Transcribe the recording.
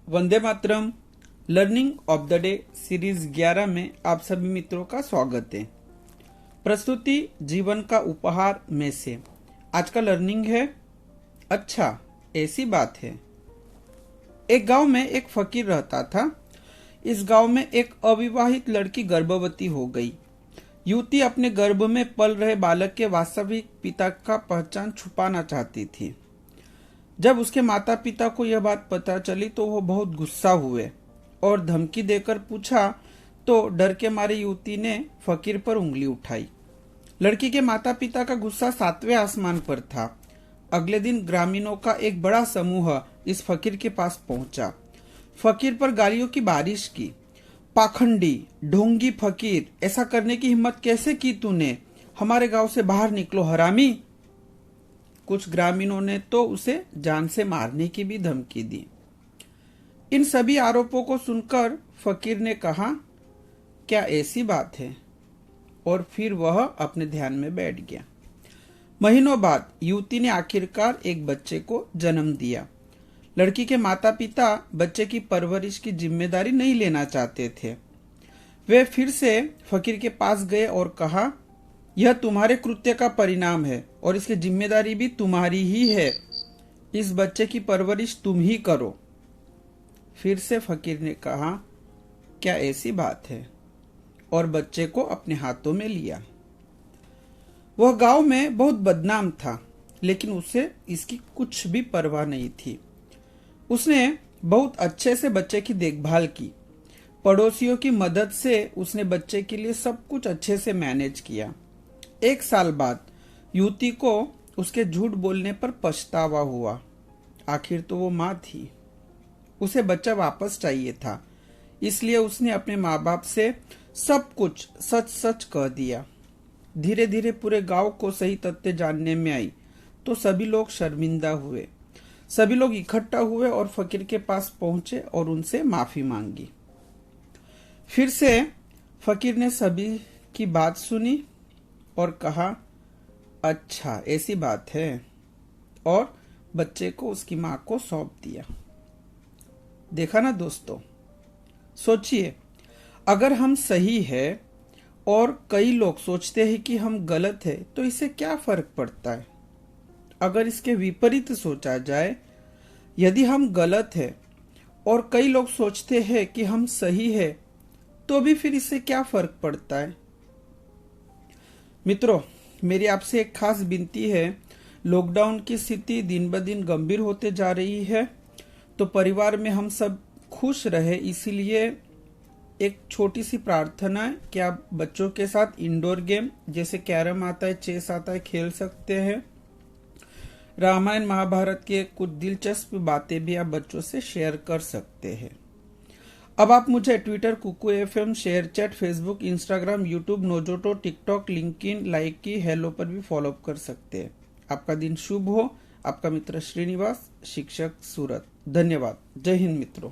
Vande Mataram. Learning of the day series 11 में आप सभी मित्रों का स्वागत है। प्रस्तुति जीवन का उपहार में से आज का लर्निंग है अच्छा ऐसी बात है। एक गांव में एक फकीर रहता था। इस गांव में एक अविवाहित लड़की गर्भवती हो गई। युवती अपने गर्भ में पल रहे बालक के वास्तविक पिता का पहचान छुपाना चाहती थी। जब उसके माता पिता को यह बात पता चली तो वो बहुत गुस्सा हुए और धमकी देकर पूछा तो डर के मारे युवती ने फकीर पर उंगली उठाई। लड़की के माता पिता का गुस्सा 7वें आसमान पर था। अगले दिन ग्रामीणों का एक बड़ा समूह इस फकीर के पास पहुंचा। फकीर पर गालियों की बारिश की। पाखंडी, ढोंगी फकीर, ऐसा करने की हिम्मत कैसे की तूने? हमारे गांव से बाहर निकलो हरामी। कुछ ग्रामीणों ने तो उसे जान से मारने की भी धमकी दी। इन सभी आरोपों को सुनकर फकीर ने कहा, क्या ऐसी बात है? और फिर वह अपने ध्यान में बैठ गया। महीनों बाद युवती ने आखिरकार एक बच्चे को जन्म दिया। लड़की के माता पिता बच्चे की परवरिश की जिम्मेदारी नहीं लेना चाहते थे। वे फिर से फकीर के पास गए और कहा, यह तुम्हारे कृत्य का परिणाम है और इसकी जिम्मेदारी भी तुम्हारी ही है। इस बच्चे की परवरिश तुम ही करो। फिर से फकीर ने कहा, क्या ऐसी बात है? और बच्चे को अपने हाथों में लिया। वह गांव में बहुत बदनाम था, लेकिन उसे इसकी कुछ भी परवाह नहीं थी। उसने बहुत अच्छे से बच्चे की देखभाल की। पड़ोसियों की मदद से उसने बच्चे के लिए सब कुछ अच्छे से मैनेज किया। 1 साल बाद युवती को उसके झूठ बोलने पर पछतावा हुआ। आखिर तो वो माँ थी। उसे बच्चा वापस चाहिए था, इसलिए उसने अपने माँ बाप से सब कुछ सच सच कह दिया। धीरे धीरे पूरे गांव को सही तथ्य जानने में आई तो सभी लोग शर्मिंदा हुए। सभी लोग इकट्ठा हुए और फकीर के पास पहुंचे और उनसे माफी मांगी। फिर से फकीर ने सभी की बात सुनी और कहा, अच्छा ऐसी बात है, और बच्चे को उसकी मां को सौंप दिया। देखा ना दोस्तों, सोचिए, अगर हम सही है और कई लोग सोचते हैं कि हम गलत है तो इससे क्या फर्क पड़ता है? अगर इसके विपरीत सोचा जाए, यदि हम गलत है और कई लोग सोचते हैं कि हम सही है तो भी फिर इससे क्या फर्क पड़ता है? मित्रों, मेरी आपसे एक खास विनती है। लॉकडाउन की स्थिति दिन ब दिन गंभीर होते जा रही है, तो परिवार में हम सब खुश रहे, इसीलिए एक छोटी सी प्रार्थना है कि आप बच्चों के साथ इंडोर गेम जैसे कैरम आता है, चेस आता है, खेल सकते हैं। रामायण महाभारत के कुछ दिलचस्प बातें भी आप बच्चों से शेयर कर सकते हैं। अब आप मुझे Twitter, Kuku FM, ShareChat, Facebook, Instagram, YouTube, Nojoto, TikTok, LinkedIn, Likee, Helo पर भी फॉलो कर सकते हैं। आपका दिन शुभ हो। आपका मित्र श्रीनिवास, शिक्षक, सूरत। धन्यवाद। जय हिंद मित्रों।